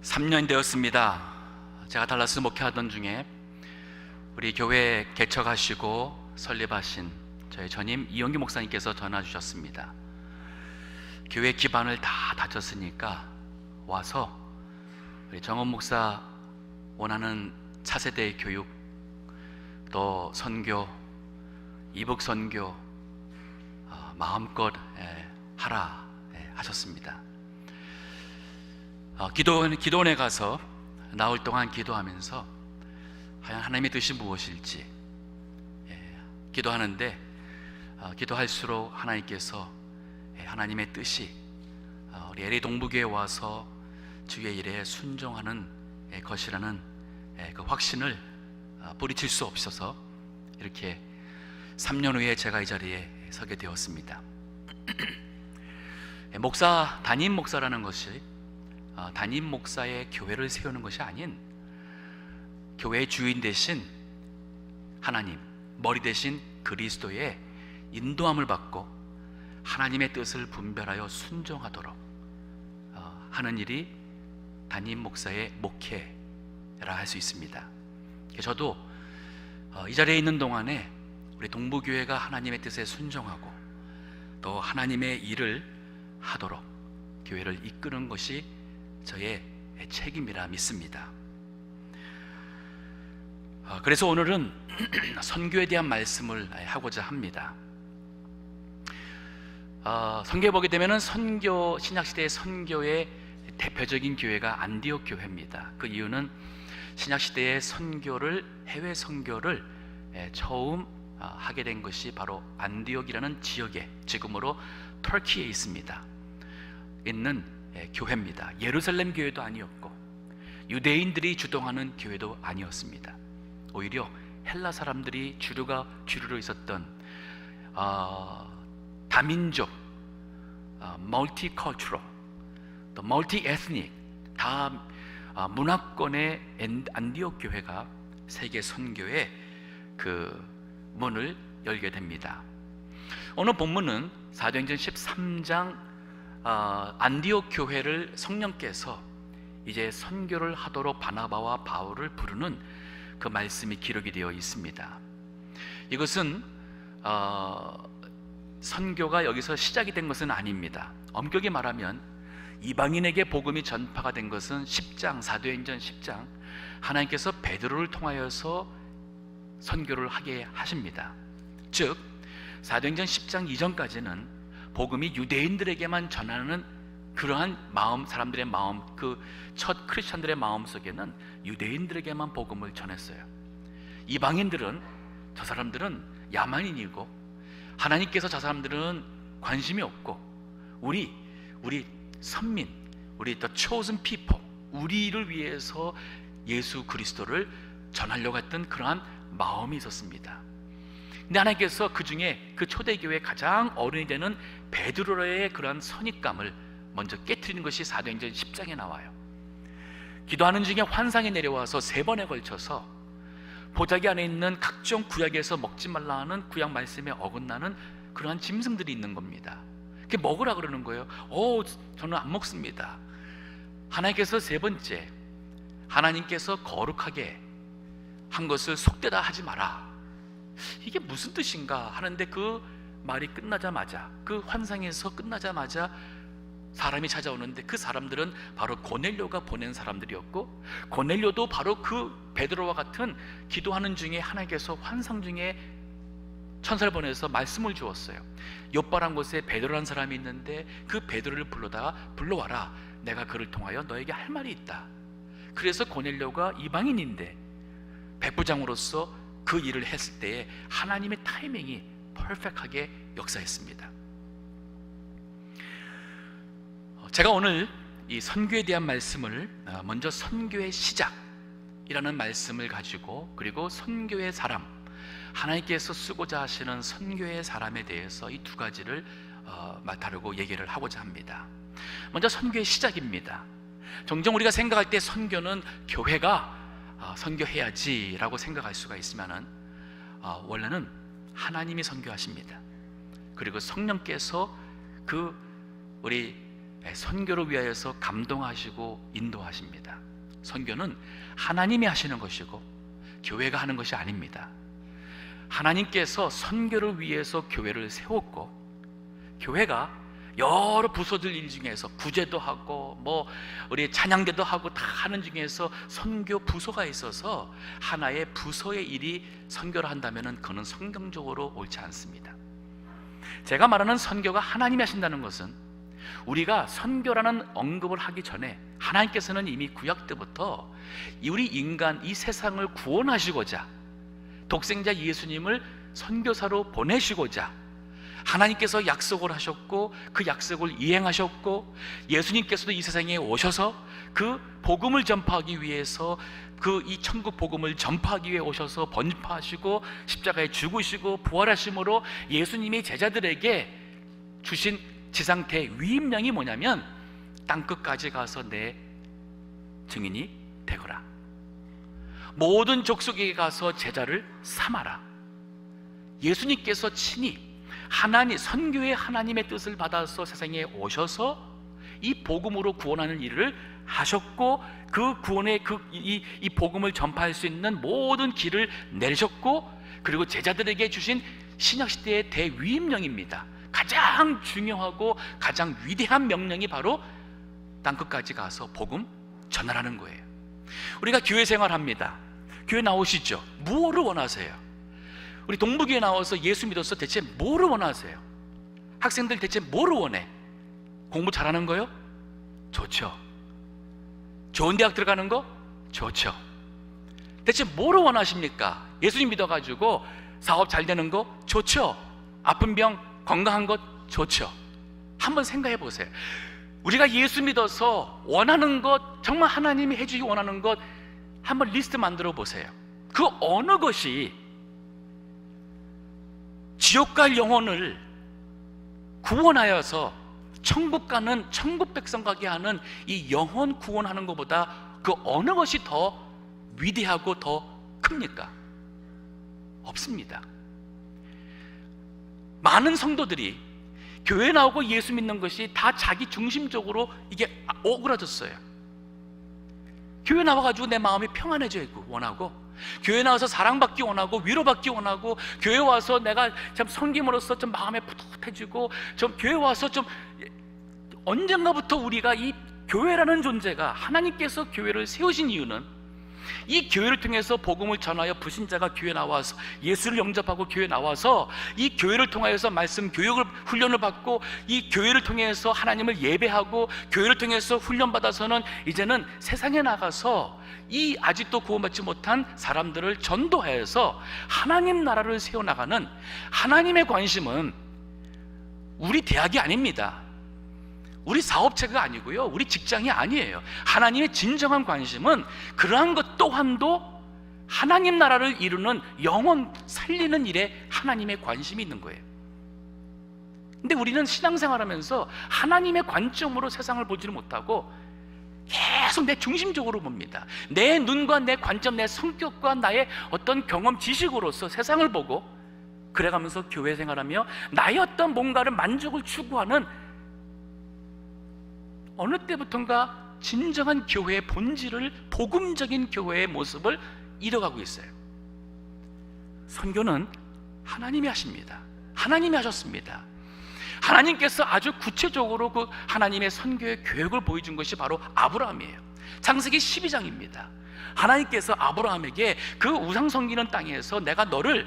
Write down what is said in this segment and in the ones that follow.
3년 되었습니다. 제가 달라스 목회하던 중에 우리 교회 개척하시고 설립하신 저희 전임 이영기 목사님께서 전화 주셨습니다. 교회 기반을 다 다졌으니까 와서 우리 정원 목사 원하는 차세대 교육, 또 선교, 이북 선교 마음껏 하라 하셨습니다. 기도원에 가서 나흘 동안 기도하면서 과연 하나님의 뜻이 무엇일지 기도하는데, 기도할수록 하나님께서 하나님의 뜻이 우리 LA 동부교회에 와서 주의 일에 순종하는 것이라는 그 확신을 뿌리칠 수 없어서 이렇게 3년 후에 제가 이 자리에 서게 되었습니다. 담임 목사라는 것이 담임 목사의 교회를 세우는 것이 아닌 교회의 주인 되신 하나님, 머리 되신 그리스도의 인도함을 받고 하나님의 뜻을 분별하여 순종하도록 하는 일이 담임 목사의 목회라 할 수 있습니다. 저도 이 자리에 있는 동안에 우리 동부교회가 하나님의 뜻에 순종하고 또 하나님의 일을 하도록 교회를 이끄는 것이 저의 책임이라 믿습니다. 그래서 오늘은 선교에 대한 말씀을 하고자 합니다. 선교에 보게 되면 신약시대의 선교의 대표적인 교회가 안디옥 교회입니다. 그 이유는 신약시대의 해외 선교를 처음 하게 된 것이 바로 안디옥이라는 지역에, 지금으로 터키에 있는 교회입니다. 예루살렘 교회도 아니었고 유대인들이 주동하는 교회도 아니었습니다. 오히려 헬라 사람들이 주류로 있었던 다민족, 멀티컬처럴, 또 멀티에스닉, 다 문화권의 안디옥 교회가 세계 선교의 그 문을 열게 됩니다. 오늘 본문은 사도행전 13장 안디옥 교회를 성령께서 이제 선교를 하도록 바나바와 바울을 부르는 그 말씀이 기록이 되어 있습니다. 이것은 선교가 여기서 시작이 된 것은 아닙니다. 엄격히 말하면 이방인에게 복음이 전파가 된 것은 사도행전 10장 하나님께서 베드로를 통하여서 선교를 하게 하십니다. 즉 사도행전 10장 이전까지는 복음이 유대인들에게만 전하는 그러한 사람들의 마음, 그 첫 크리스천들의 마음 속에는 유대인들에게만 복음을 전했어요. 이방인들은, 저 사람들은 야만인이고 하나님께서 저 사람들은 관심이 없고 우리 선민, 우리 the chosen people, 우리를 위해서 예수 그리스도를 전하려고 했던 그러한 마음이 있었습니다. 근데 하나님께서 그 중에 그 초대교회의 가장 어른이 되는 베드로의 그러한 선입감을 먼저 깨트리는 것이 사도행전 10장에 나와요. 기도하는 중에 환상이 내려와서 3번에 걸쳐서 보자기 안에 있는 각종 구약에서 먹지 말라 하는 구약 말씀에 어긋나는 그러한 짐승들이 있는 겁니다. 그게 먹으라 그러는 거예요. 저는 안 먹습니다. 하나님께서 3번째, 하나님께서 거룩하게 한 것을 속되다 하지 마라. 이게 무슨 뜻인가 하는데 그 말이 끝나자마자, 그 환상에서 끝나자마자 사람이 찾아오는데 그 사람들은 바로 고넬료가 보낸 사람들이었고, 고넬료도 바로 그 베드로와 같은 기도하는 중에 하나님께서 환상 중에 천사를 보내서 말씀을 주었어요. 욥바란 곳에 베드로라는 사람이 있는데 그 베드로를 불러와라. 내가 그를 통하여 너에게 할 말이 있다. 그래서 고넬료가 이방인인데 백부장으로서 그 일을 했을 때에 하나님의 타이밍이 퍼펙트하게 역사했습니다. 제가 오늘 이 선교에 대한 말씀을 먼저 선교의 시작이라는 말씀을 가지고, 그리고 선교의 사람, 하나님께서 쓰고자 하시는 선교의 사람에 대해서 이 2가지를 다루고 얘기를 하고자 합니다. 먼저 선교의 시작입니다. 종종 우리가 생각할 때 선교는 교회가 선교해야지 라고 생각할 수가 있으면은 원래는 하나님이 선교하십니다. 그리고 성령께서 우리 선교를 위하여서 감동하시고 인도하십니다. 선교는 하나님이 하시는 것이고 교회가 하는 것이 아닙니다. 하나님께서 선교를 위해서 교회를 세웠고, 교회가 여러 부서들 일 중에서 구제도 하고 우리 찬양대도 하고 다 하는 중에서 선교 부서가 있어서 하나의 부서의 일이 선교를 한다면 그는 성경적으로 옳지 않습니다. 제가 말하는 선교가 하나님이 하신다는 것은, 우리가 선교라는 언급을 하기 전에 하나님께서는 이미 구약 때부터 우리 인간, 이 세상을 구원하시고자 독생자 예수님을 선교사로 보내시고자 하나님께서 약속을 하셨고, 그 약속을 이행하셨고, 예수님께서도 이 세상에 오셔서 그 복음을 전파하기 위해서, 이 천국 복음을 전파하기 위해 오셔서 번파하시고 십자가에 죽으시고 부활하심으로 예수님이 제자들에게 주신 지상 대위임령이 뭐냐면, 땅끝까지 가서 내 증인이 되거라, 모든 족속에게 가서 제자를 삼아라. 예수님께서 친히 선교의 하나님의 뜻을 받아서 세상에 오셔서 이 복음으로 구원하는 일을 하셨고, 그 구원의 이 복음을 전파할 수 있는 모든 길을 내리셨고, 그리고 제자들에게 주신 신약시대의 대위임령입니다. 가장 중요하고 가장 위대한 명령이 바로 땅끝까지 가서 복음 전하라는 거예요. 우리가 교회 생활합니다. 교회 나오시죠? 무엇을 원하세요? 우리 동부교회 나와서 예수 믿어서 대체 뭐를 원하세요? 학생들 대체 뭐를 원해? 공부 잘하는 거요? 좋죠. 좋은 대학 들어가는 거? 좋죠. 대체 뭐를 원하십니까? 예수님 믿어가지고 사업 잘 되는 거? 좋죠. 아픈 병 건강한 것? 좋죠. 한번 생각해 보세요. 우리가 예수 믿어서 원하는 것, 정말 하나님이 해주기 원하는 것 한번 리스트 만들어 보세요. 그 어느 것이 지옥 갈 영혼을 구원하여서 천국 가는, 천국 백성 가게 하는 이 영혼 구원하는 것보다 그 어느 것이 더 위대하고 더 큽니까? 없습니다. 많은 성도들이 교회 나오고 예수 믿는 것이 다 자기 중심적으로 이게 오그라졌어요. 교회 나와가지고 내 마음이 평안해지고 원하고, 교회 나와서 사랑받기 원하고, 위로받기 원하고, 교회 와서 내가 참 섬김으로써 좀 마음에 뿌듯해지고, 좀 교회 와서 좀 언젠가부터 우리가 이 교회라는 존재가, 하나님께서 교회를 세우신 이유는 이 교회를 통해서 복음을 전하여 불신자가 교회 나와서 예수를 영접하고 교회 나와서 이 교회를 통하여서 말씀 교육을 훈련을 받고, 이 교회를 통해서 하나님을 예배하고, 교회를 통해서 훈련받아서는 이제는 세상에 나가서 이 아직도 구원받지 못한 사람들을 전도하여서 하나님 나라를 세워나가는, 하나님의 관심은 우리 대학이 아닙니다. 우리 사업체가 아니고요, 우리 직장이 아니에요. 하나님의 진정한 관심은 그러한 것 또한도 하나님 나라를 이루는, 영혼 살리는 일에 하나님의 관심이 있는 거예요. 근데 우리는 신앙생활하면서 하나님의 관점으로 세상을 보지를 못하고 계속 내 중심적으로 봅니다. 내 눈과 내 관점, 내 성격과 나의 어떤 경험, 지식으로서 세상을 보고, 그래가면서 교회 생활하며 나의 어떤 뭔가를 만족을 추구하는, 어느 때부턴가 진정한 교회의 본질을, 복음적인 교회의 모습을 잃어가고 있어요. 선교는 하나님이 하십니다. 하나님이 하셨습니다. 하나님께서 아주 구체적으로 그 하나님의 선교의 계획을 보여준 것이 바로 아브라함이에요. 창세기 12장입니다. 하나님께서 아브라함에게 그 우상 섬기는 땅에서 내가 너는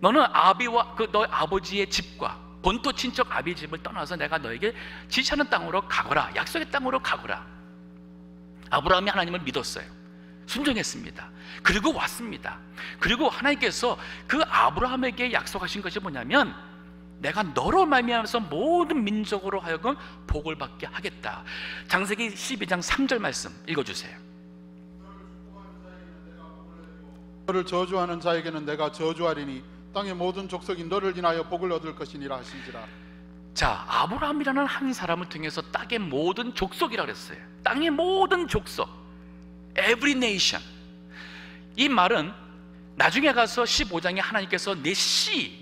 아비와 너의 아버지의 집과 본토 친척 아비 집을 떠나서 내가 너에게 지시하는 땅으로 가거라, 약속의 땅으로 가거라. 아브라함이 하나님을 믿었어요. 순종했습니다. 그리고 왔습니다. 그리고 하나님께서 그 아브라함에게 약속하신 것이 뭐냐면, 내가 너로 말미암아서 모든 민족으로 하여금 복을 받게 하겠다. 창세기 12장 3절 말씀 읽어주세요. 너를 저주하는 자에게는 내가 저주하리니 땅의 모든 족속이 너를 인하여 복을 얻을 것이니라 하신지라. 자, 아브라함이라는 한 사람을 통해서 땅의 모든 족속이라고 했어요. 땅의 모든 족속, every nation. 이 말은 나중에 가서 15장에 하나님께서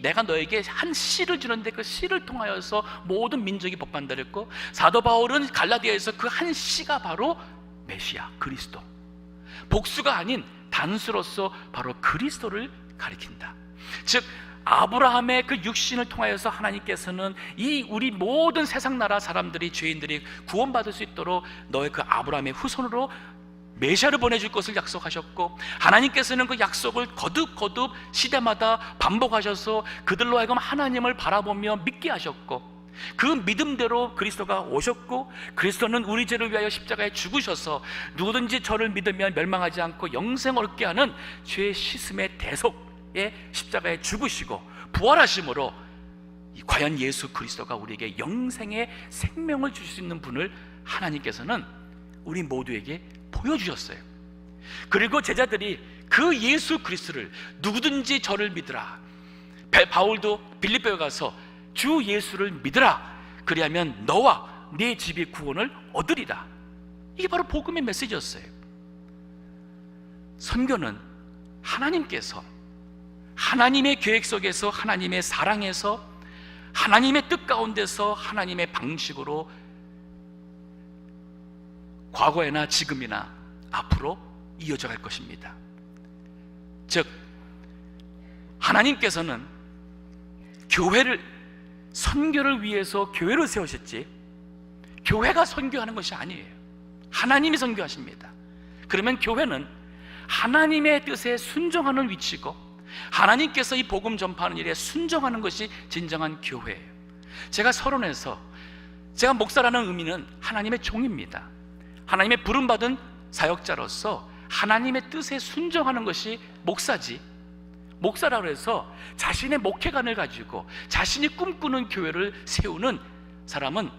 내가 너에게 한 씨를 주는데 그 씨를 통하여서 모든 민족이 복받았고, 사도 바울은 갈라디아에서 그 한 씨가 바로 메시아 그리스도, 복수가 아닌 단수로서 바로 그리스도를 가리킨다. 즉 아브라함의 그 육신을 통하여서 하나님께서는 이 우리 모든 세상 나라 사람들이, 죄인들이 구원받을 수 있도록 너의 그 아브라함의 후손으로 메시아를 보내줄 것을 약속하셨고, 하나님께서는 그 약속을 거듭 시대마다 반복하셔서 그들로 하여금 하나님을 바라보며 믿게 하셨고, 그 믿음대로 그리스도가 오셨고, 그리스도는 우리 죄를 위하여 십자가에 죽으셔서 누구든지 저를 믿으면 멸망하지 않고 영생을 얻게 하는 죄 씻음의 대속에 십자가에 죽으시고 부활하심으로 과연 예수 그리스도가 우리에게 영생의 생명을 줄 수 있는 분을 하나님께서는 우리 모두에게 보여주셨어요. 그리고 제자들이 그 예수 그리스도를 누구든지 저를 믿으라, 바울도 빌립보에 가서 주 예수를 믿으라, 그리하면 너와 네 집이 구원을 얻으리라. 이게 바로 복음의 메시지였어요. 선교는 하나님께서 하나님의 계획 속에서, 하나님의 사랑에서, 하나님의 뜻 가운데서 하나님의 방식으로 과거에나 지금이나 앞으로 이어져 갈 것입니다. 즉 하나님께서는 선교를 위해서 교회를 세우셨지, 교회가 선교하는 것이 아니에요. 하나님이 선교하십니다. 그러면 교회는 하나님의 뜻에 순종하는 위치고, 하나님께서 이 복음 전파하는 일에 순종하는 것이 진정한 교회예요. 제가 서론에서, 제가 목사라는 의미는 하나님의 종입니다. 하나님의 부름받은 사역자로서 하나님의 뜻에 순종하는 것이 목사지, 목사라고 해서 자신의 목회관을 가지고 자신이 꿈꾸는 교회를 세우는 사람은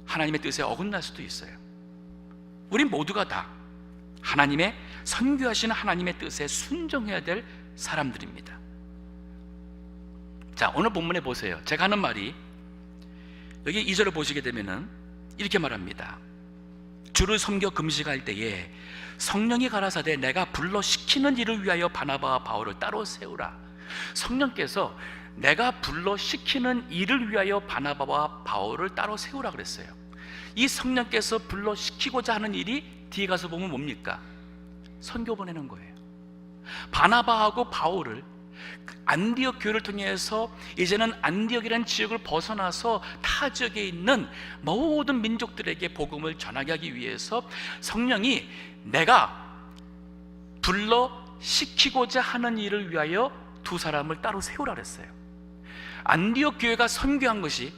하나님의 뜻에 어긋날 수도 있어요. 우리 모두가 다 하나님의 선교하시는 하나님의 뜻에 순종해야 될 사람들입니다. 자, 오늘 본문에 보세요. 제가 하는 말이, 여기 2절을 보시게 되면은 이렇게 말합니다. 주를 섬겨 금식할 때에 성령이 가라사대 내가 불러 시키는 일을 위하여 바나바와 바울을 따로 세우라. 성령께서 내가 불러 시키는 일을 위하여 바나바와 바울을 따로 세우라 그랬어요. 이 성령께서 불러 시키고자 하는 일이 뒤에 가서 보면 뭡니까? 선교 보내는 거예요. 바나바하고 바울을 안디옥 교회를 통해서 이제는 안디옥이라는 지역을 벗어나서 타 지역에 있는 모든 민족들에게 복음을 전하게 하기 위해서 성령이 내가 불러 시키고자 하는 일을 위하여 두 사람을 따로 세우라 그랬어요. 안디옥 교회가 선교한 것이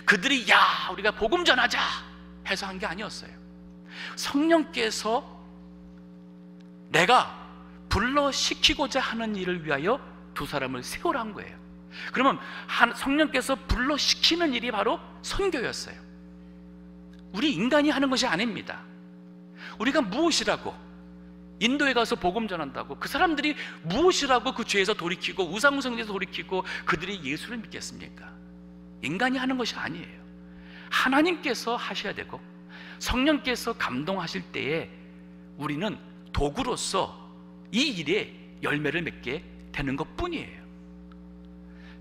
그들이 우리가 복음 전하자 해서 한 게 아니었어요. 성령께서 내가 불러 시키고자 하는 일을 위하여 두 사람을 세우라 한 거예요. 그러면 성령께서 불러 시키는 일이 바로 선교였어요. 우리 인간이 하는 것이 아닙니다. 우리가 무엇이라고 인도에 가서 복음 전한다고 그 사람들이 무엇이라고 그 죄에서 돌이키고 우상숭배에서 돌이키고 그들이 예수를 믿겠습니까? 인간이 하는 것이 아니에요. 하나님께서 하셔야 되고 성령께서 감동하실 때에 우리는 도구로서 이 일에 열매를 맺게 되는 것 뿐이에요.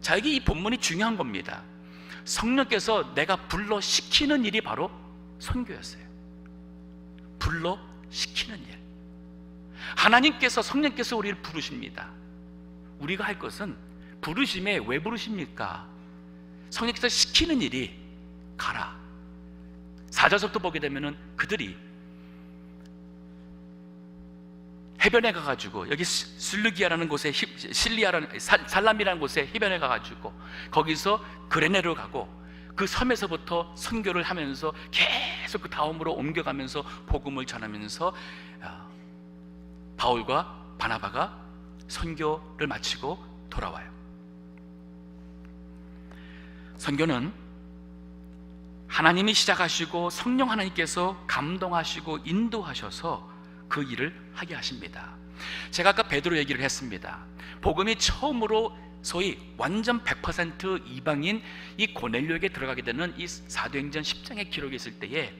자, 여기 이 본문이 중요한 겁니다. 성령께서 내가 불러 시키는 일이 바로 선교였어요. 불러 시키는 일. 하나님께서, 성령께서 우리를 부르십니다. 우리가 할 것은 부르심에 왜 부르십니까? 성령께서 시키는 일이 가라. 4절부터 보게 되면은 그들이 해변에 가가지고, 여기 슬루기아라는 곳에, 살람이라는 곳에 해변에 가가지고 거기서 그레네로 가고 그 섬에서부터 선교를 하면서 계속 그 다음으로 옮겨가면서 복음을 전하면서 바울과 바나바가 선교를 마치고 돌아와요. 선교는 하나님이 시작하시고 성령 하나님께서 감동하시고 인도하셔서 그 일을 하게 하십니다. 제가 아까 베드로 얘기를 했습니다. 복음이 처음으로 소위 완전 100% 이방인 이 고넬료에게 들어가게 되는 이 사도행전 10장의 기록이 있을 때에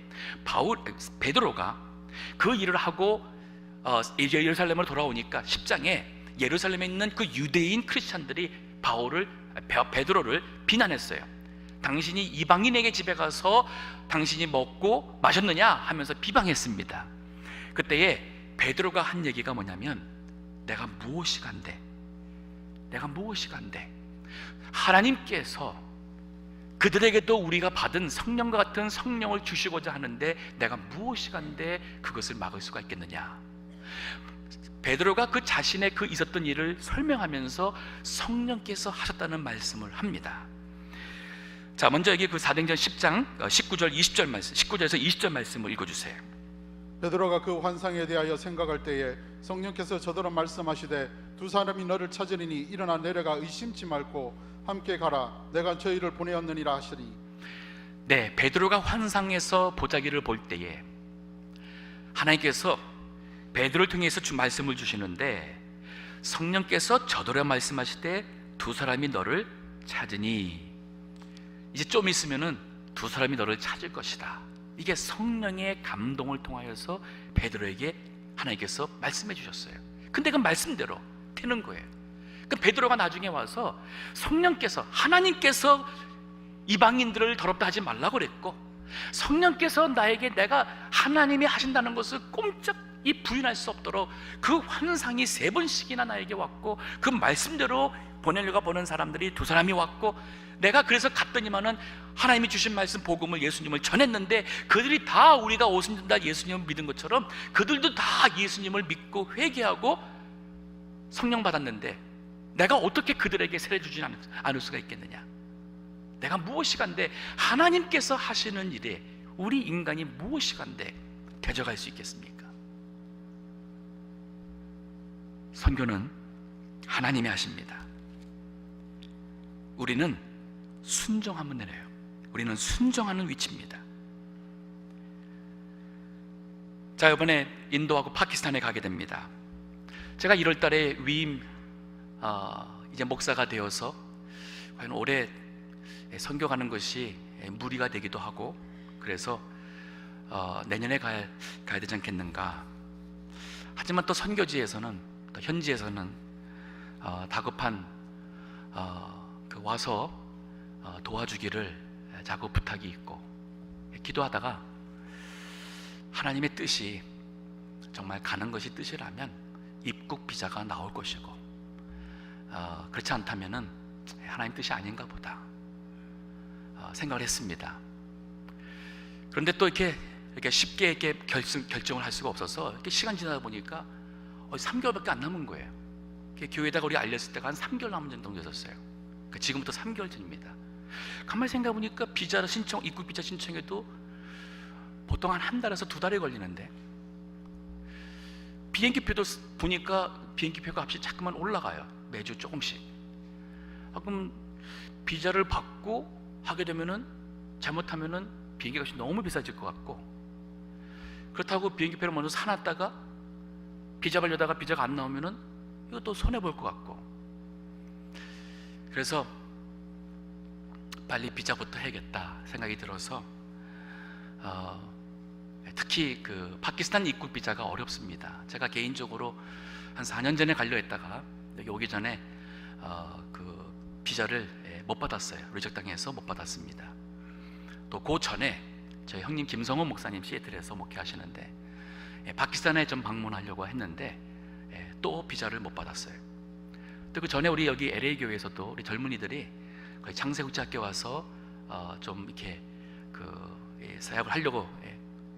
베드로가 그 일을 하고 예루살렘으로 돌아오니까 10장에 예루살렘에 있는 그 유대인 크리스찬들이 베드로를 비난했어요. 당신이 이방인에게 집에 가서 당신이 먹고 마셨느냐 하면서 비방했습니다. 그때에 베드로가 한 얘기가 뭐냐면, 내가 무엇이 간대? 하나님께서 그들에게도 우리가 받은 성령과 같은 성령을 주시고자 하는데 내가 무엇이 간데 그것을 막을 수가 있겠느냐. 베드로가 그 자신의 그 있었던 일을 설명하면서 성령께서 하셨다는 말씀을 합니다. 자, 먼저 여기 그 사도행전 10장 19절 20절 말씀, 19절에서 20절 말씀을 읽어주세요. 베드로가 그 환상에 대하여 생각할 때에 성령께서 저더러 말씀하시되 두 사람이 너를 찾으리니 일어나 내려가 의심치 말고 함께 가라. 내가 저희를 보내었느니라 하시니. 네, 베드로가 환상에서 보자기를 볼 때에 하나님께서 베드로를 통해서 말씀을 주시는데, 성령께서 저더러 말씀하시되 두 사람이 너를 찾으니, 이제 좀 있으면은 두 사람이 너를 찾을 것이다. 이게 성령의 감동을 통하여서 베드로에게 하나님께서 말씀해 주셨어요. 근데 그 말씀대로 되는 거예요. 그 베드로가 나중에 와서 성령께서, 하나님께서 이방인들을 더럽다 하지 말라고 그랬고, 성령께서 나에게 내가 하나님이 하신다는 것을 꼼짝이 부인할 수 없도록 그 환상이 3번씩이나 나에게 왔고, 그 말씀대로 보내려고 보는 사람들이 두 사람이 왔고, 내가 그래서 갔더니만은 하나님이 주신 말씀 복음을, 예수님을 전했는데 그들이 다 우리가 오순절 예수님을 믿은 것처럼 그들도 다 예수님을 믿고 회개하고 성령 받았는데 내가 어떻게 그들에게 세례 주지 않을 수가 있겠느냐. 내가 무엇이 간데 하나님께서 하시는 일에 우리 인간이 무엇이 간데 대적할 수 있겠습니까? 선교는 하나님이 하십니다. 우리는 순종하면 되네요. 우리는 순종하는 위치입니다. 자, 이번에 인도하고 파키스탄에 가게 됩니다. 제가 1월 달에 위임 이제 목사가 되어서 과연 올해 선교 가는 것이 무리가 되기도 하고, 그래서 내년에 가야 되지 않겠는가. 하지만 또 선교지에서는, 또 현지에서는 다급한 와서 도와주기를 자꾸 부탁이 있고, 기도하다가 하나님의 뜻이 정말 가는 것이 뜻이라면 입국 비자가 나올 것이고, 그렇지 않다면은 하나님 뜻이 아닌가 보다 생각을 했습니다. 그런데 또 이렇게 쉽게 이렇게 결정을 할 수가 없어서 이렇게 시간 지나다 보니까 3개월밖에 안 남은 거예요. 교회에다가 우리 알렸을 때가 한 3개월 남은 정도 됐었어요. 지금부터 3개월 전입니다. 가만히 생각해 보니까 비자를 입국 비자 신청해도 보통 한 달에서 2달이 걸리는데, 비행기표도 보니까 비행기표가 값이 자꾸만 올라가요. 매주 조금씩. 그럼 비자를 받고 하게 되면은 잘못하면은 비행기 값이 너무 비싸질 것 같고, 그렇다고 비행기표를 먼저 사놨다가 비자 받려다가 비자가 안 나오면은 이거 또 손해 볼 것 같고, 그래서 빨리 비자부터 해야겠다 생각이 들어서 특히 그 파키스탄 입국 비자가 어렵습니다. 제가 개인적으로 한 4년 전에 가려 했다가 여기 오기 전에 그 비자를 못 받았어요. 리젝당해서 못 받았습니다. 또 그 전에 저희 형님 김성호 목사님 시애틀에서 목회하시는데 파키스탄에 좀 방문하려고 했는데 또 비자를 못 받았어요. 또 그 전에 우리 여기 LA 교회에서도 우리 젊은이들이 거의 장세국제학교 와서 좀 이렇게 사역을 하려고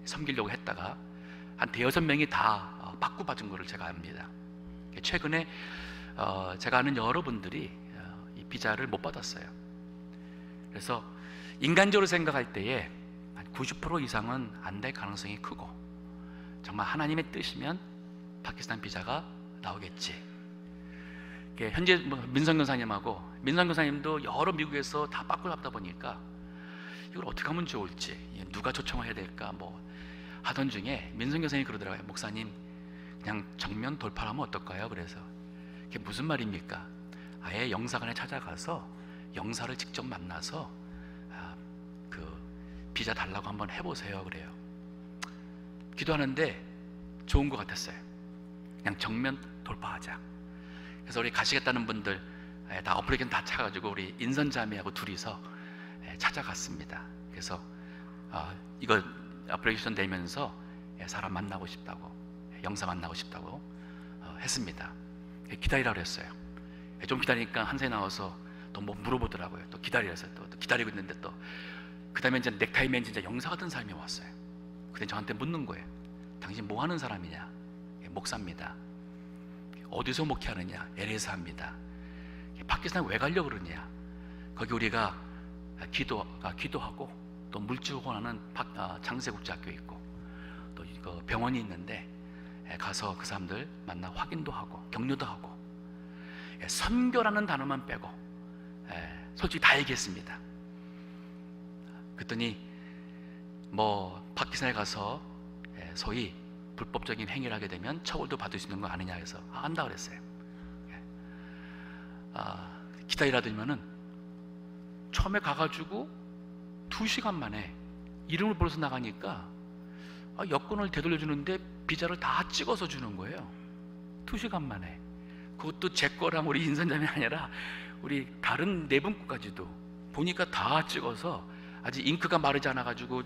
섬기려고 했다가 한 5-6명이 다 빠꾸받은 거를 제가 압니다. 최근에 제가 아는 여러분들이 이 비자를 못 받았어요. 그래서 인간적으로 생각할 때에 한 90% 이상은 안 될 가능성이 크고, 정말 하나님의 뜻이면 파키스탄 비자가 나오겠지. 현재 민성 교사님하고, 민성 교사님도 여러 미국에서 다 빠꾸를 받다 보니까 이걸 어떻게 하면 좋을지, 누가 초청을 해야 될까 뭐 하던 중에 민성 교사님이 그러더라고요. 목사님, 그냥 정면 돌파하면 어떨까요? 그래서 그게 무슨 말입니까? 아예 영사관에 찾아가서 영사를 직접 만나서 그 비자 달라고 한번 해보세요. 그래요. 기도하는데 좋은 것 같았어요. 그냥 정면 돌파하자. 그래서 우리 가시겠다는 분들 다 어플리케이션 다 차가지고 우리 인선자매하고 둘이서 찾아갔습니다. 그래서 이거 어플리케이션 내면서 사람 만나고 싶다고, 영사 만나고 싶다고 했습니다. 기다리라고 했어요. 좀 기다리니까 한사에 나와서 또 뭐 물어보더라고요. 또 기다리라서 또 기다리고 있는데 또 그 다음에 이제 넥타이 맨 진짜 영사 같은 사람이 왔어요. 그때 저한테 묻는 거예요. 당신 뭐 하는 사람이냐? 목사입니다. 어디서 목회하느냐? LA에서 합니다. 파키스탄 왜 가려고 그러냐? 거기 우리가 기도하고 또 물질후원하는 장세국제학교 있고 또 이거 병원이 있는데 가서 그 사람들 만나 확인도 하고 격려도 하고, 선교라는 단어만 빼고 솔직히 다 얘기했습니다. 그랬더니 뭐 파키스탄에 가서 소위 불법적인 행위를 하게 되면 처벌도 받을 수 있는 거 아니냐 해서 한다 그랬어요. 기다리라더니만은 처음에 가가지고 2시간 만에 이름을 불러서 나가니까 여권을 되돌려주는데 비자를 다 찍어서 주는 거예요. 2시간 만에. 그것도 제 거랑 우리 인선자매 아니라 우리 다른 4분 것까지도 보니까 다 찍어서 아직 잉크가 마르지 않아가지고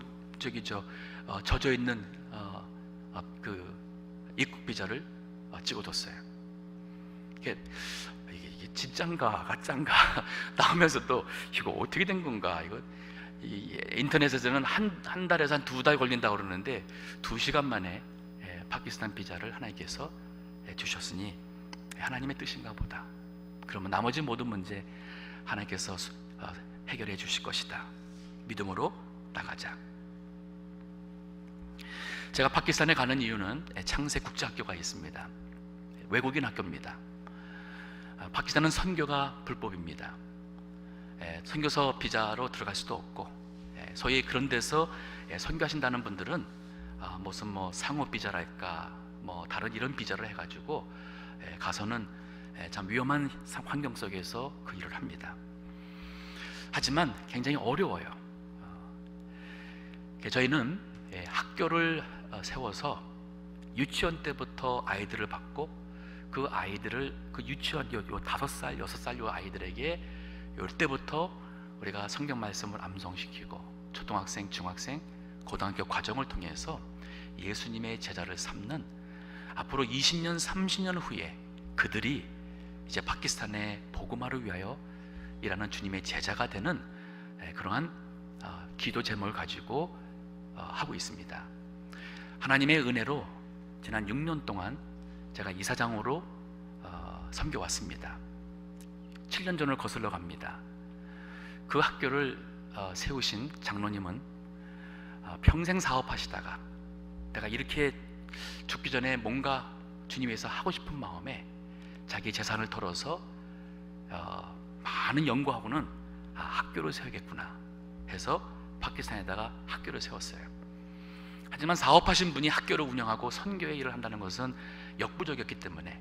젖어 있는 그 입국 비자를 찍어뒀어요. 이게 진짠가 가짠가 나오면서 또 이거 어떻게 된 건가, 이거 인터넷에서는 한 달에서 한 2달 걸린다고 그러는데 2시간 만에 파키스탄 비자를 하나님께서 주셨으니 하나님의 뜻인가 보다. 그러면 나머지 모든 문제 하나님께서 해결해 주실 것이다. 믿음으로 나가자. 제가 파키스탄에 가는 이유는 창세 국제학교가 있습니다. 외국인 학교입니다. 파키스탄은 선교가 불법입니다. 선교서 비자로 들어갈 수도 없고, 소위 그런 데서 선교하신다는 분들은 무슨 뭐 상호 비자랄까 뭐 다른 이런 비자를 해가지고 가서는 참 위험한 환경 속에서 그 일을 합니다. 하지만 굉장히 어려워요. 저희는 학교를 세워서 유치원 때부터 아이들을 받고 그 아이들을 그 유치원 요 5살, 6살 요 아이들에게 요 때부터 우리가 성경 말씀을 암송시키고 초등학생, 중학생, 고등학교 과정을 통해서 예수님의 제자를 삼는, 앞으로 20년, 30년 후에 그들이 이제 파키스탄의 복음화를 위하여 일하는 주님의 제자가 되는 그러한 기도 제목을 가지고 하고 있습니다. 하나님의 은혜로 지난 6년 동안 제가 이사장으로 섬겨왔습니다. 7년 전을 거슬러 갑니다. 그 학교를 세우신 장로님은 평생 사업하시다가 내가 이렇게 죽기 전에 뭔가 주님 위해서 하고 싶은 마음에 자기 재산을 털어서 많은 연구하고는 학교를 세우겠구나 해서 파키스탄에다가 학교를 세웠어요. 하지만 사업하신 분이 학교를 운영하고 선교의 일을 한다는 것은 역부족이었기 때문에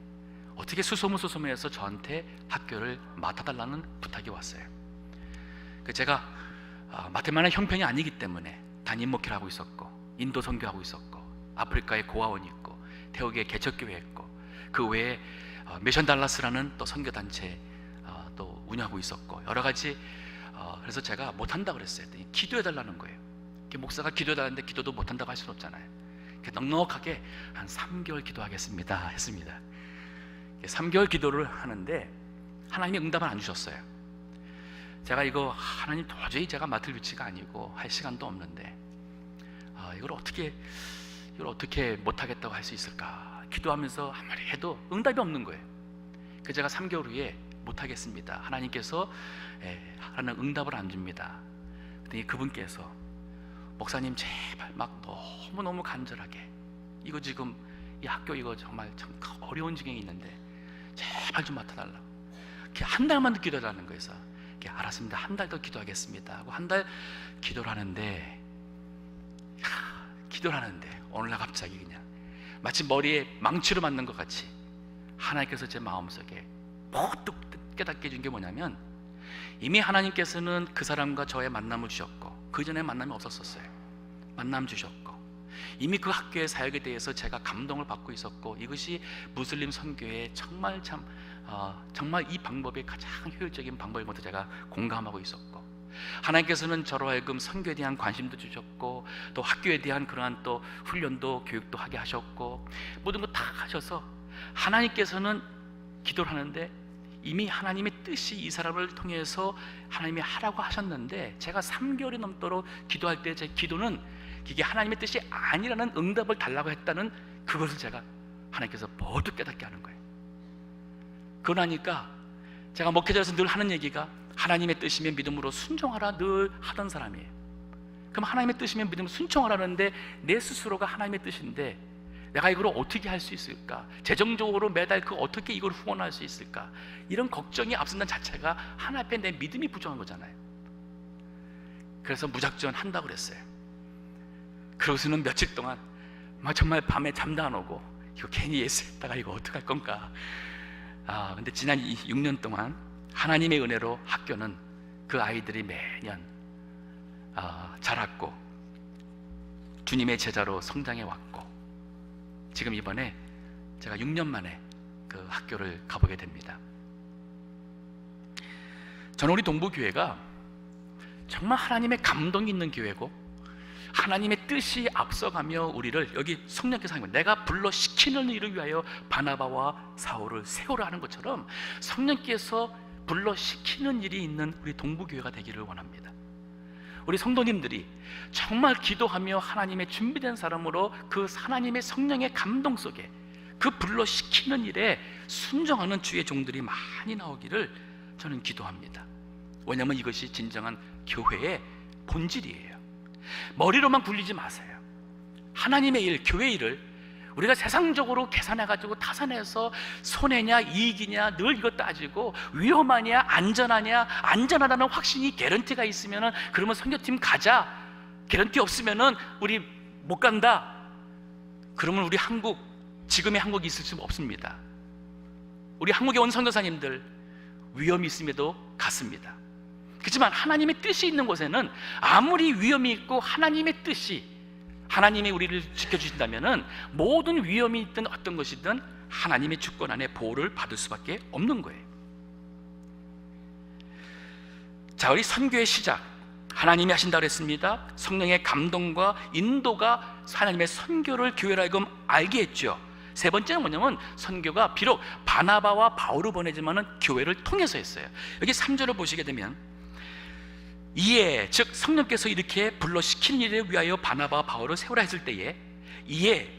어떻게 수소문해서 저한테 학교를 맡아달라는 부탁이 왔어요. 제가 맡을 만한 형편이 아니기 때문에 단임 목회를 하고 있었고, 인도 선교하고 있었고, 아프리카에 고아원이 있고, 태국에 개척교회 있고, 그 외에 미션 달라스라는 또 선교단체 또 운영하고 있었고, 여러 가지. 그래서 제가 못한다 그랬어요. 기도해달라는 거예요. 목사가 기도해달라는데 기도도 못한다고 할 수는 없잖아요. 넉넉하게 한 3개월 기도하겠습니다 했습니다. 3개월 기도를 하는데 하나님이 응답을 안 주셨어요. 제가 이거 하나님 도저히 제가 맡을 위치가 아니고 할 시간도 없는데 이걸 어떻게 못하겠다고 할 수 있을까 기도하면서 아무리 해도 응답이 없는 거예요. 그래서 제가 3개월 후에 못하겠습니다, 하나님께서 하나님 응답을 안 줍니다. 그랬더니 그분께서 목사님 제발 막 너무너무 간절하게 이거 지금 이 학교 이거 정말 참 어려운 지경이 있는데 제발 좀 맡아달라고 한 달만 더 기도해달라는 거예요. 그래서 알았습니다, 한 달 더 기도하겠습니다 하고 한 달 기도를 하는데 오늘날 갑자기 그냥 마치 머리에 망치로 맞는 것 같이 하나님께서 제 마음속에 퍽 깨닫게 해준 게 뭐냐면, 이미 하나님께서는 그 사람과 저의 만남을 주셨고 그 전에 만남이 없었어요. 만남 주셨고 이미 그 학교의 사역에 대해서 제가 감동을 받고 있었고, 이것이 무슬림 선교의 정말 참 정말 이 방법이 가장 효율적인 방법인 것도 제가 공감하고 있었고, 하나님께서는 저로 하여금 선교에 대한 관심도 주셨고, 또 학교에 대한 그러한 또 훈련도 교육도 하게 하셨고, 모든 거 다 하셔서 하나님께서는 기도를 하는데 이미 하나님의 뜻이 이 사람을 통해서 하나님이 하라고 하셨는데, 제가 3개월이 넘도록 기도할 때 제 기도는 이게 하나님의 뜻이 아니라는 응답을 달라고 했다는 그것을 제가 하나님께서 모두 깨닫게 하는 거예요. 그러니까 제가 목회자로서 늘 하는 얘기가, 하나님의 뜻이면 믿음으로 순종하라 늘 하던 사람이에요. 그럼 하나님의 뜻이면 믿음으로 순종하라는데 내 스스로가 하나님의 뜻인데 내가 이걸 어떻게 할 수 있을까? 재정적으로 매달 어떻게 이걸 후원할 수 있을까? 이런 걱정이 앞선다는 자체가 하나님 앞에 내 믿음이 부족한 거잖아요. 그래서 무작정 한다고 그랬어요. 그러고서는 며칠 동안 정말 밤에 잠도 안 오고, 이거 괜히 예수했다가 이거 어떡할 건가. 근데 지난 6년 동안 하나님의 은혜로 학교는 그 아이들이 매년 자랐고 주님의 제자로 성장해 왔고, 지금 이번에 제가 6년 만에 그 학교를 가보게 됩니다. 저는 우리 동부교회가 정말 하나님의 감동이 있는 교회고, 하나님의 뜻이 앞서가며 우리를, 여기 성령께서 하는 거예요. 내가 불러 시키는 일을 위하여 바나바와 사울을 세우라 하는 것처럼 성령께서 불러 시키는 일이 있는 우리 동부교회가 되기를 원합니다. 우리 성도님들이 정말 기도하며 하나님의 준비된 사람으로 그 하나님의 성령의 감동 속에 그 불러 시키는 일에 순종하는 주의 종들이 많이 나오기를 저는 기도합니다. 왜냐하면 이것이 진정한 교회의 본질이에요. 머리로만 굴리지 마세요. 하나님의 일, 교회 일을 우리가 세상적으로 계산해가지고 타산해서 손해냐 이익이냐 늘 이거 따지고, 위험하냐 안전하냐, 안전하다는 확신이 개런티가 있으면은 그러면 선교팀 가자, 개런티 없으면은 우리 못 간다, 그러면 우리 한국, 지금의 한국이 있을 수 없습니다. 우리 한국에 온 선교사님들 위험이 있음에도 갔습니다. 그렇지만 하나님의 뜻이 있는 곳에는 아무리 위험이 있고 하나님의 뜻이, 하나님이 우리를 지켜주신다면 모든 위험이 있든 어떤 것이든 하나님의 주권 안에 보호를 받을 수밖에 없는 거예요. 자, 우리 선교의 시작 하나님이 하신다고 했습니다. 성령의 감동과 인도가 하나님의 선교를 교회로 하여금 알게 했죠. 세 번째는 뭐냐면, 선교가 비록 바나바와 바울을 보내지만은 교회를 통해서 했어요. 여기 3절을 보시게 되면, 이에 즉 성령께서 이렇게 불러 시키는 일에 위하여 바나바와 바울을 세우라 했을 때에, 이에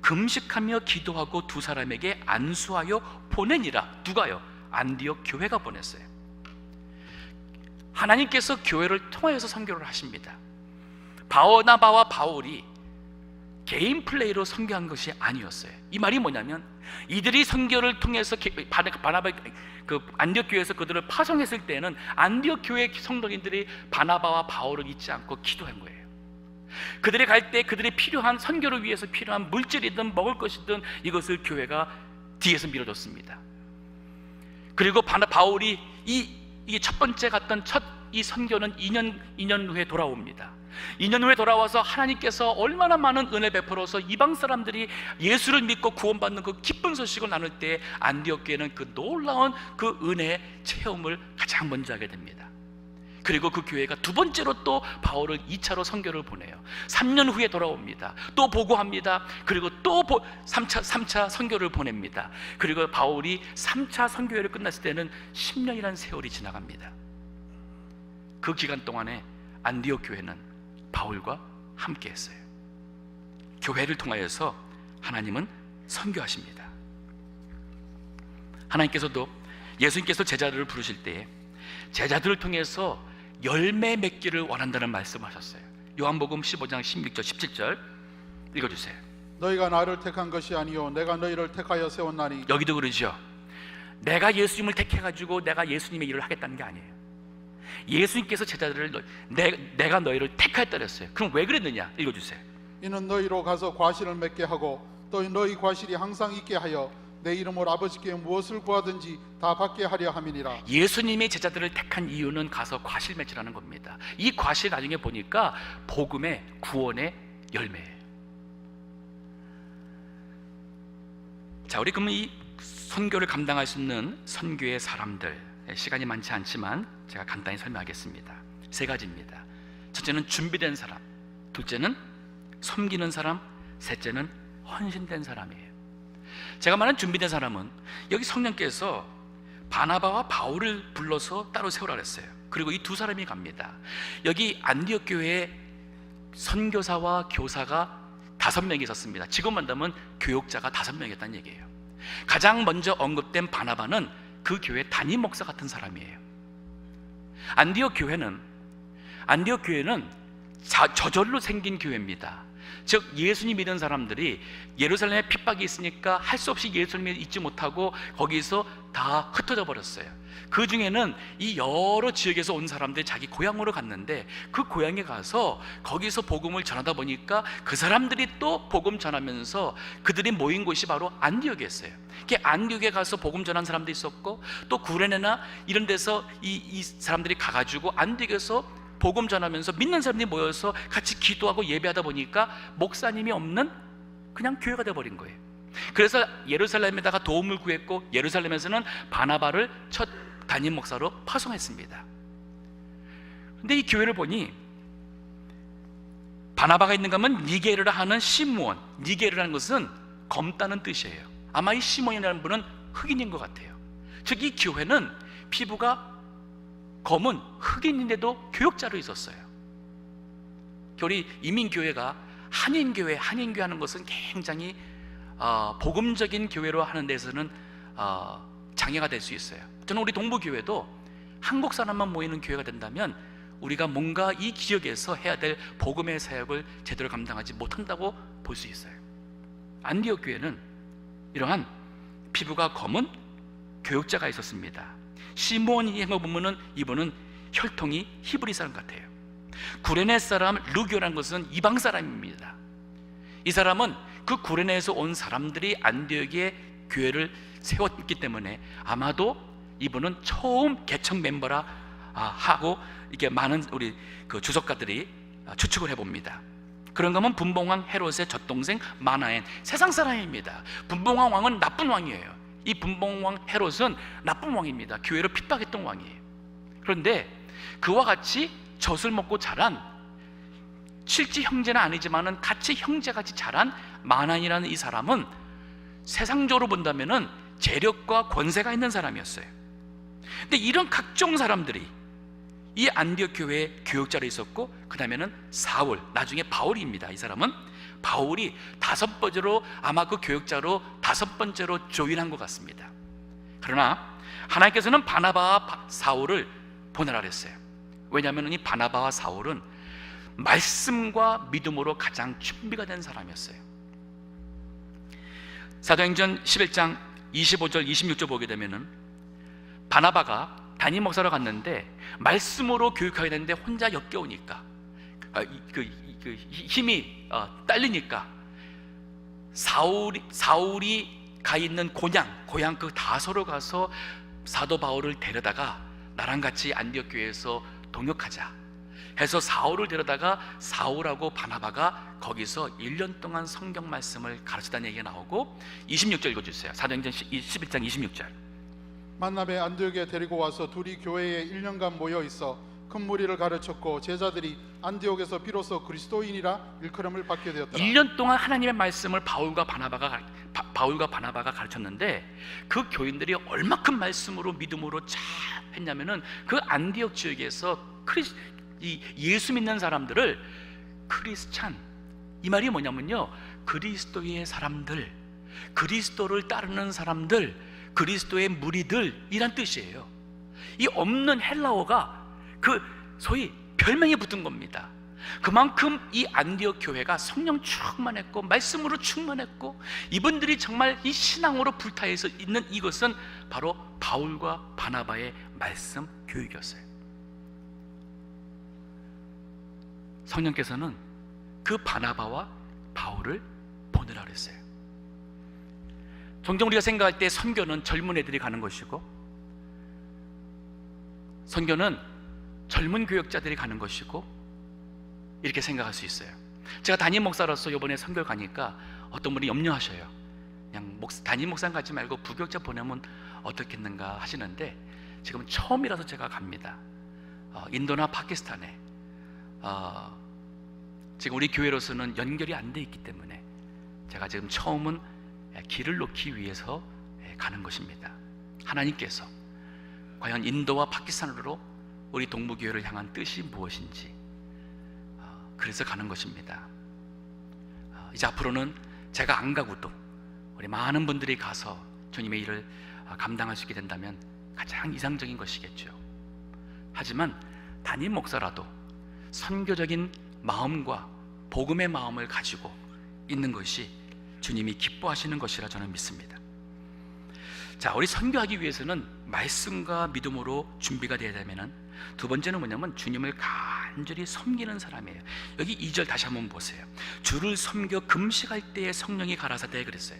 금식하며 기도하고 두 사람에게 안수하여 보내니라. 누가요? 안디옥 교회가 보냈어요. 하나님께서 교회를 통하여서 선교를 하십니다. 바나바와 바울이 개인 플레이로 선교한 것이 아니었어요. 이 말이 뭐냐면, 이들이 선교를 통해서 바나바 안디옥 교회에서 그들을 파송했을 때는 안디옥 교회 성도인들이 바나바와 바울을 잊지 않고 기도한 거예요. 그들이 갈 때 그들이 필요한, 선교를 위해서 필요한 물질이든 먹을 것이든 이것을 교회가 뒤에서 밀어줬습니다. 그리고 바울이 이 첫 번째 갔던 이 선교는 2년 후에 돌아옵니다. 2년 후에 돌아와서 하나님께서 얼마나 많은 은혜 베풀어서 이방 사람들이 예수를 믿고 구원받는 그 기쁜 소식을 나눌 때 안디옥 교회는 그 놀라운 그 은혜 체험을 가장 먼저 하게 됩니다. 그리고 그 교회가 두 번째로 또 바울을 2차로 선교를 보내요. 3년 후에 돌아옵니다. 또 보고합니다. 그리고 또 3차 선교를 보냅니다. 그리고 바울이 3차 선교회를 끝났을 때는 10년이라는 세월이 지나갑니다. 그 기간 동안에 안디옥 교회는 바울과 함께 했어요. 교회를 통하여서 하나님은 선교하십니다. 하나님께서도 예수님께서 제자들을 부르실 때에 제자들을 통해서 열매 맺기를 원한다는 말씀하셨어요. 요한복음 15장 16절 17절 읽어주세요. 너희가 나를 택한 것이 아니요 내가 너희를 택하여 세웠나니. 여기도 그러죠. 내가 예수님을 택해가지고 내가 예수님의 일을 하겠다는 게 아니에요. 예수님께서 제자들을 내가 너희를 택하였다 그랬어요. 그럼 왜 그랬느냐? 읽어주세요. 이는 너희로 가서 과실을 맺게 하고 또 너희 과실이 항상 있게 하여 내 이름으로 아버지께 무엇을 구하든지 다 받게 하려 함이니라. 예수님의 제자들을 택한 이유는 가서 과실 맺으라는 겁니다. 이 과실 나중에 보니까 복음의 구원의 열매예요. 자, 우리 그러면 이 선교를 감당할 수 있는 선교의 사람들, 시간이 많지 않지만 제가 간단히 설명하겠습니다. 세 가지입니다. 첫째는 준비된 사람, 둘째는 섬기는 사람, 셋째는 헌신된 사람이에요. 제가 말한 준비된 사람은 여기 성령께서 바나바와 바울을 불러서 따로 세우라 그랬어요. 그리고 이 두 사람이 갑니다. 여기 안디옥 교회에 선교사와 교사가 5명이 있었습니다. 지금 만나면 교역자가 5명이었다는 얘기예요. 가장 먼저 언급된 바나바는 그 교회 담임 목사 같은 사람이에요. 안디옥 교회는 저절로 생긴 교회입니다. 즉 예수님 믿은 사람들이 예루살렘에 핍박이 있으니까 할 수 없이 예수님을 잊지 못하고 거기서 다 흩어져 버렸어요. 그 중에는 이 여러 지역에서 온 사람들이 자기 고향으로 갔는데 그 고향에 가서 거기서 복음을 전하다 보니까 그 사람들이 또 복음 전하면서 그들이 모인 곳이 바로 안디옥이었어요. 안디옥에 가서 복음 전한 사람도 있었고 또 구레네나 이런 데서 이 사람들이 가가지고 안디옥에서 복음 전하면서 믿는 사람들이 모여서 같이 기도하고 예배하다 보니까 목사님이 없는 그냥 교회가 되어버린 거예요. 그래서 예루살렘에다가 도움을 구했고 예루살렘에서는 바나바를 첫 담임 목사로 파송했습니다. 근데 이 교회를 보니 바나바가 있는가 하면 니게르라 하는 시므온, 니게르라는 것은 검다는 뜻이에요. 아마 이 시몬이라는 분은 흑인인 것 같아요. 즉 이 교회는 피부가 검은 흑인인데도 교역자로 있었어요. 우리 이민교회가 한인교회 하는 것은 굉장히 복음적인 교회로 하는 데서는 장애가 될 수 있어요. 저는 우리 동부교회도 한국 사람만 모이는 교회가 된다면 우리가 뭔가 이 지역에서 해야 될 복음의 사역을 제대로 감당하지 못한다고 볼 수 있어요. 안디옥 교회는 이러한 피부가 검은 교역자가 있었습니다. 시몬이 행어 보면은 이분은 혈통이 히브리 사람 같아요. 구레네 사람 루교라는 것은 이방 사람입니다. 이 사람은 그 구레네에서 온 사람들이 안디옥에 교회를 세웠기 때문에 아마도 이분은 처음 개척 멤버라 하고 이게 많은 우리 그 주석가들이 추측을 해봅니다. 그런가 하면 분봉왕 헤롯의 젖동생 마나엔 세상 사람입니다. 분봉왕 왕은 나쁜 왕이에요. 이 분봉왕 헤롯은 나쁜 왕입니다. 교회를 핍박했던 왕이에요. 그런데 그와 같이 젖을 먹고 자란 실제 형제는 아니지만은 같이 형제같이 자란 마나엔이라는 이 사람은 세상적으로 본다면은 재력과 권세가 있는 사람이었어요. 근데 이런 각종 사람들이 이 안디옥 교회에 교역자로 있었고 그 다음에는 사울, 나중에 바울입니다. 이 사람은 바울이 5번째로 아마 그 교역자로 5번째로 조인한 것 같습니다. 그러나 하나님께서는 바나바와 사울을 보내라 그랬어요. 왜냐하면 이 바나바와 사울은 말씀과 믿음으로 가장 준비가 된 사람이었어요. 사도행전 11장 25절 26절 보게 되면은 바나바가 담임 목사로 갔는데 말씀으로 교육하게 됐는데 혼자 역겨우니까 힘이 딸리니까 사울이 가 있는 고향 그 다소로 가서 사도 바울을 데려다가 나랑 같이 안디옥 교회에서 동역하자 해서 사울을 데려다가 사울하고 바나바가 거기서 1년 동안 성경 말씀을 가르치다는 얘기가 나오고 26절 읽어주세요. 사도행전 11장 26절. 만남에 안디옥에 데리고 와서 둘이 교회에 1년간 모여 있어 큰 무리를 가르쳤고 제자들이 안디옥에서 비로소 그리스도인이라 일컬음을 받게 되었더라. 1년 동안 하나님의 말씀을 바울과 바나바가 가르쳤는데 그 교인들이 얼마큼 말씀으로 믿음으로 잘 했냐면은 그 안디옥 지역에서 예수 믿는 사람들을 크리스찬, 이 말이 뭐냐면요, 그리스도의 사람들, 그리스도를 따르는 사람들, 그리스도의 무리들 이란 뜻이에요. 이 없는 헬라어가 그 소위 별명이 붙은 겁니다. 그만큼 이 안디옥 교회가 성령 충만했고 말씀으로 충만했고 이분들이 정말 이 신앙으로 불타서 있는 이것은 바로 바울과 바나바의 말씀 교육이었어요. 성령께서는 그 바나바와 바울을 보내라 그랬어요. 종종 우리가 생각할 때 선교는 젊은 애들이 가는 것이고 선교는 젊은 교역자들이 가는 것이고 이렇게 생각할 수 있어요. 제가 담임 목사로서 이번에 선교를 가니까 어떤 분이 염려하셔요. 그냥 담임 목사님 가지 말고 부교육자 보내면 어떻겠는가 하시는데, 지금 처음이라서 제가 갑니다. 인도나 파키스탄에 지금 우리 교회로서는 연결이 안 돼 있기 때문에 제가 지금 처음은 길을 놓기 위해서 가는 것입니다. 하나님께서 과연 인도와 파키스탄으로 우리 동부교회를 향한 뜻이 무엇인지, 그래서 가는 것입니다. 이제 앞으로는 제가 안 가고도 우리 많은 분들이 가서 주님의 일을 감당할 수 있게 된다면 가장 이상적인 것이겠죠. 하지만 담임 목사라도 선교적인 마음과 복음의 마음을 가지고 있는 것이 주님이 기뻐하시는 것이라 저는 믿습니다. 자, 우리 선교하기 위해서는 말씀과 믿음으로 준비가 되어야 되면은, 두 번째는 뭐냐면 주님을 간절히 섬기는 사람이에요. 여기 2절 다시 한번 보세요. 주를 섬겨 금식할 때에 성령이 가라사대 그랬어요.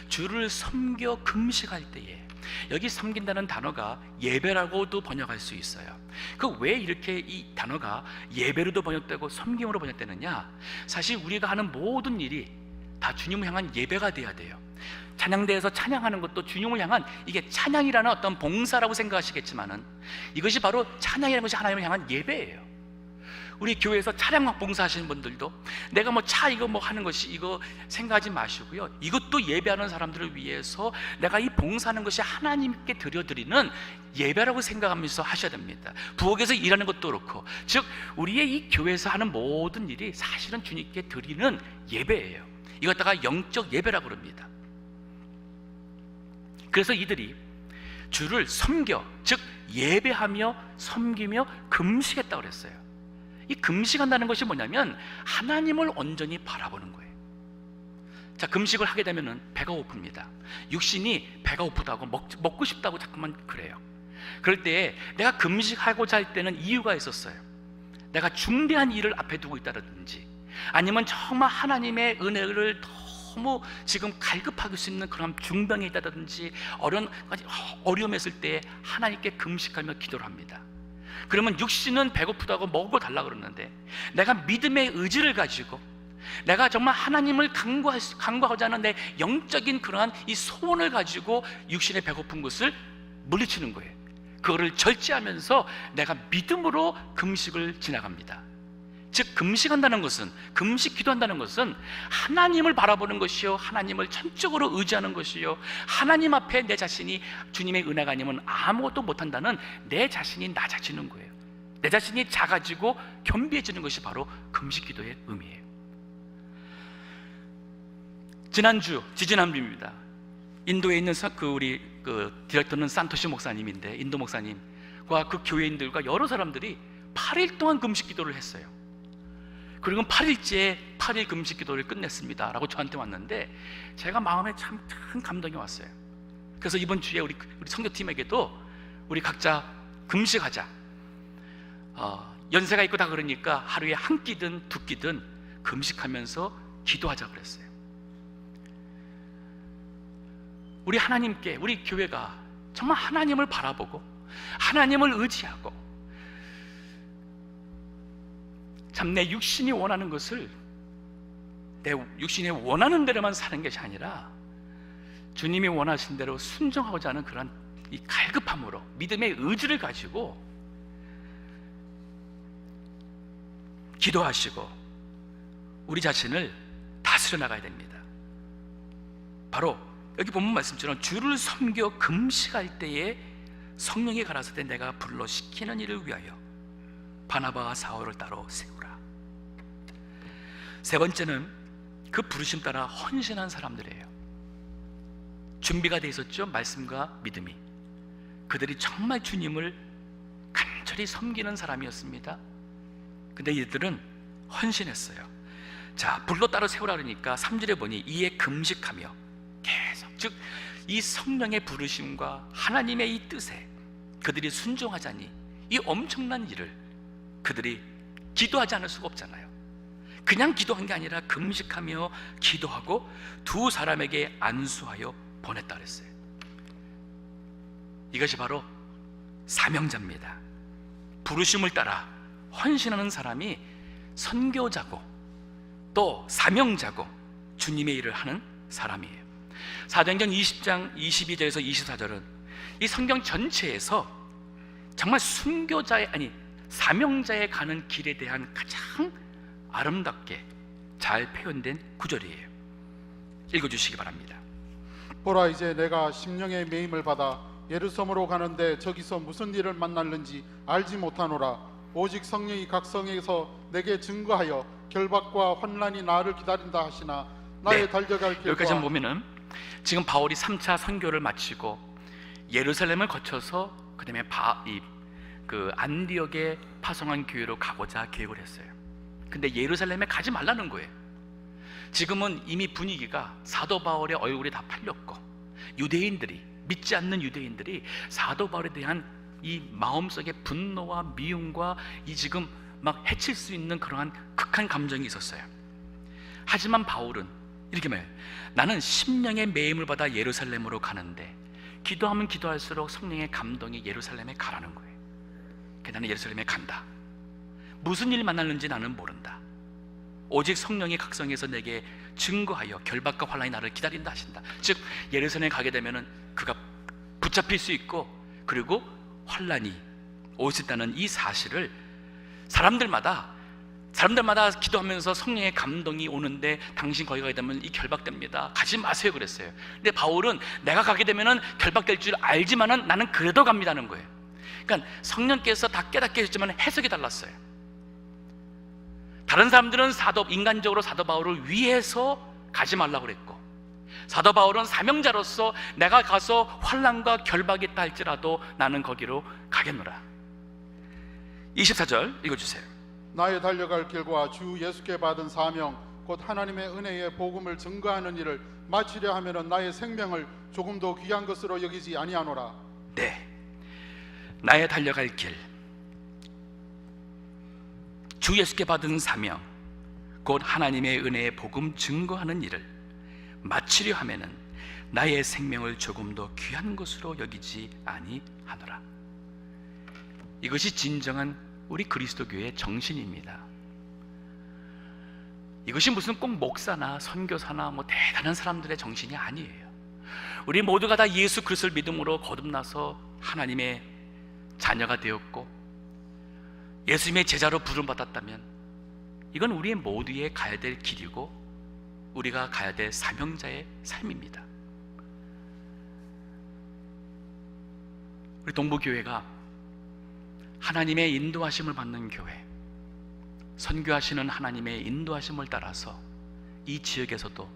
주를 섬겨 금식할 때에, 여기 섬긴다는 단어가 예배라고도 번역할 수 있어요. 그 왜 이렇게 이 단어가 예배로도 번역되고 섬김으로 번역되느냐? 사실 우리가 하는 모든 일이 다 주님을 향한 예배가 돼야 돼요. 찬양대에서 찬양하는 것도 주님을 향한, 이게 찬양이라는 어떤 봉사라고 생각하시겠지만은 이것이 바로 찬양이라는 것이 하나님을 향한 예배예요. 우리 교회에서 차량 봉사하시는 분들도 내가 뭐 차 이거 뭐 하는 것이 이거 생각하지 마시고요, 이것도 예배하는 사람들을 위해서 내가 이 봉사하는 것이 하나님께 드려드리는 예배라고 생각하면서 하셔야 됩니다. 부엌에서 일하는 것도 그렇고, 즉 우리의 이 교회에서 하는 모든 일이 사실은 주님께 드리는 예배예요. 이것다가 영적 예배라고 그럽니다. 그래서 이들이 주를 섬겨, 즉 예배하며 섬기며 금식했다고 그랬어요. 이 금식한다는 것이 뭐냐면 하나님을 온전히 바라보는 거예요. 자, 금식을 하게 되면은 배가 고픕니다. 육신이 배가 고프다고 먹고 싶다고 자꾸만 그래요. 그럴 때 내가 금식하고자 할 때는 이유가 있었어요. 내가 중대한 일을 앞에 두고 있다든지, 아니면 정말 하나님의 은혜를 너무 지금 갈급하게 수 있는 그런 중병에 있다든지 어려움에 있을 때 하나님께 금식하며 기도를 합니다. 그러면 육신은 배고프다고 먹을 걸 달라고 그러는데, 내가 믿음의 의지를 가지고 내가 정말 하나님을 간구하고자 하는 내 영적인 그러한 이 소원을 가지고 육신의 배고픈 것을 물리치는 거예요. 그거를 절제하면서 내가 믿음으로 금식을 지나갑니다. 즉 금식한다는 것은, 금식 기도한다는 것은 하나님을 바라보는 것이요, 하나님을 전적으로 의지하는 것이요, 하나님 앞에 내 자신이 주님의 은혜가 아니면 아무것도 못한다는 내 자신이 낮아지는 거예요. 내 자신이 작아지고 겸비해지는 것이 바로 금식 기도의 의미예요. 지지난주입니다. 인도에 있는 우리 디렉터는 산토시 목사님인데, 인도 목사님과 그 교회인들과 여러 사람들이 8일 동안 금식 기도를 했어요. 그리고 8일째 8일 금식 기도를 끝냈습니다 라고 저한테 왔는데, 제가 마음에 참 큰 감동이 왔어요. 그래서 이번 주에 우리 선교팀에게도 우리 각자 금식하자, 연세가 있고 다 그러니까 하루에 한 끼든 두 끼든 금식하면서 기도하자 그랬어요. 우리 하나님께, 우리 교회가 정말 하나님을 바라보고 하나님을 의지하고, 참 내 육신이 원하는 것을 내 육신이 원하는 대로만 사는 것이 아니라 주님이 원하신 대로 순종하고자 하는 그런 이 갈급함으로 믿음의 의지를 가지고 기도하시고 우리 자신을 다스려 나가야 됩니다. 바로 여기 본문 말씀처럼 주를 섬겨 금식할 때에 성령이 가라사대 내가 불러 시키는 일을 위하여 바나바와 사울을 따로 세우라. 세 번째는 그 부르심 따라 헌신한 사람들이에요. 준비가 돼 있었죠. 말씀과 믿음이. 그들이 정말 주님을 간절히 섬기는 사람이었습니다. 근데 이들은 헌신했어요. 자, 불러 따로 세우라 그러니까 3절에 보니 이에 금식하며 계속, 즉 이 성령의 부르심과 하나님의 이 뜻에 그들이 순종하자니 이 엄청난 일을 그들이 기도하지 않을 수가 없잖아요. 그냥 기도한 게 아니라 금식하며 기도하고 두 사람에게 안수하여 보냈다 그랬어요. 이것이 바로 사명자입니다. 부르심을 따라 헌신하는 사람이 선교자고 또 사명자고 주님의 일을 하는 사람이에요. 사도행전 20장 22절에서 24절은 이 성경 전체에서 정말 순교자의 사명자에 가는 길에 대한 가장 아름답게 잘 표현된 구절이에요. 읽어주시기 바랍니다. 보라, 이제 내가 심령의 매임을 받아 예루살렘으로 가는데 저기서 무슨 일을 만날는지 알지 못하노라. 오직 성령이 각 성에서 내게 증거하여 결박과 환난이 나를 기다린다 하시나 나의 달려갈 길과 여기까지 보면은 지금 바울이 3차 선교를 마치고 예루살렘을 거쳐서 그 다음에 안디옥에 파송한 교회로 가고자 계획을 했어요. 근데 예루살렘에 가지 말라는 거예요. 지금은 이미 분위기가 사도 바울의 얼굴이 다 팔렸고 믿지 않는 유대인들이 사도 바울에 대한 이 마음속의 분노와 미움과 이 지금 막 해칠 수 있는 그러한 극한 감정이 있었어요. 하지만 바울은 이렇게 말해요. 나는 심령의 매임을 받아 예루살렘으로 가는데, 기도하면 기도할수록 성령의 감동이 예루살렘에 가라는 거예요. 나는 예루살렘에 간다. 무슨 일 만나는지 나는 모른다. 오직 성령이 각성해서 내게 증거하여 결박과 환난이 나를 기다린다 하신다. 즉 예루살렘에 가게 되면은 그가 붙잡힐 수 있고, 그리고 환난이 올 수 있다는 이 사실을 사람들마다 기도하면서 성령의 감동이 오는데 당신 거기 가게 되면 이 결박됩니다. 가지 마세요 그랬어요. 근데 바울은 내가 가게 되면은 결박될 줄 알지만은 나는 그래도 갑니다는 거예요. 그러니까 성령께서 다 깨닫게 해줬지만 해석이 달랐어요. 다른 사람들은 인간적으로 사도 바울을 위해서 가지 말라고 그랬고, 사도 바울은 사명자로서 내가 가서 환난과 결박이 있다 할지라도 나는 거기로 가겠노라. 24절 읽어주세요. 나의 달려갈 길과 주 예수께 받은 사명 곧 하나님의 은혜의 복음을 증거하는 일을 마치려 하면은 나의 생명을 조금도 귀한 것으로 여기지 아니하노라. 네, 나의 달려갈 길, 주 예수께 받은 사명 곧 하나님의 은혜의 복음 증거하는 일을 마치려 하면은 나의 생명을 조금도 귀한 것으로 여기지 아니하노라. 이것이 진정한 우리 그리스도교의 정신입니다. 이것이 무슨 꼭 목사나 선교사나 대단한 사람들의 정신이 아니에요. 우리 모두가 다 예수 그리스도를 믿음으로 거듭나서 하나님의 자녀가 되었고 예수님의 제자로 부름받았다면 이건 우리 모두의 가야 될 길이고 우리가 가야 될 사명자의 삶입니다. 우리 동부교회가 하나님의 인도하심을 받는 교회, 선교하시는 하나님의 인도하심을 따라서 이 지역에서도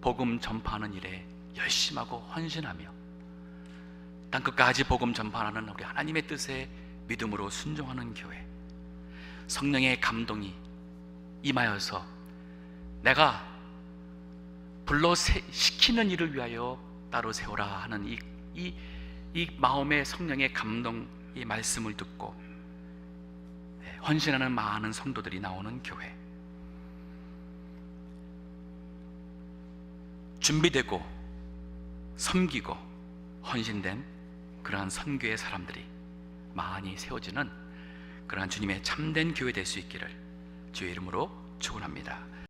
복음 전파하는 일에 열심하고 헌신하며 땅끝까지 복음 전파하는 우리 하나님의 뜻에 믿음으로 순종하는 교회, 성령의 감동이 임하여서 내가 불러 시키는 일을 위하여 따로 세우라 하는 이 마음의 성령의 감동, 이 말씀을 듣고 헌신하는 많은 성도들이 나오는 교회, 준비되고 섬기고 헌신된 그러한 선교의 사람들이 많이 세워지는 그러한 주님의 참된 교회 될 수 있기를 주의 이름으로 축원합니다.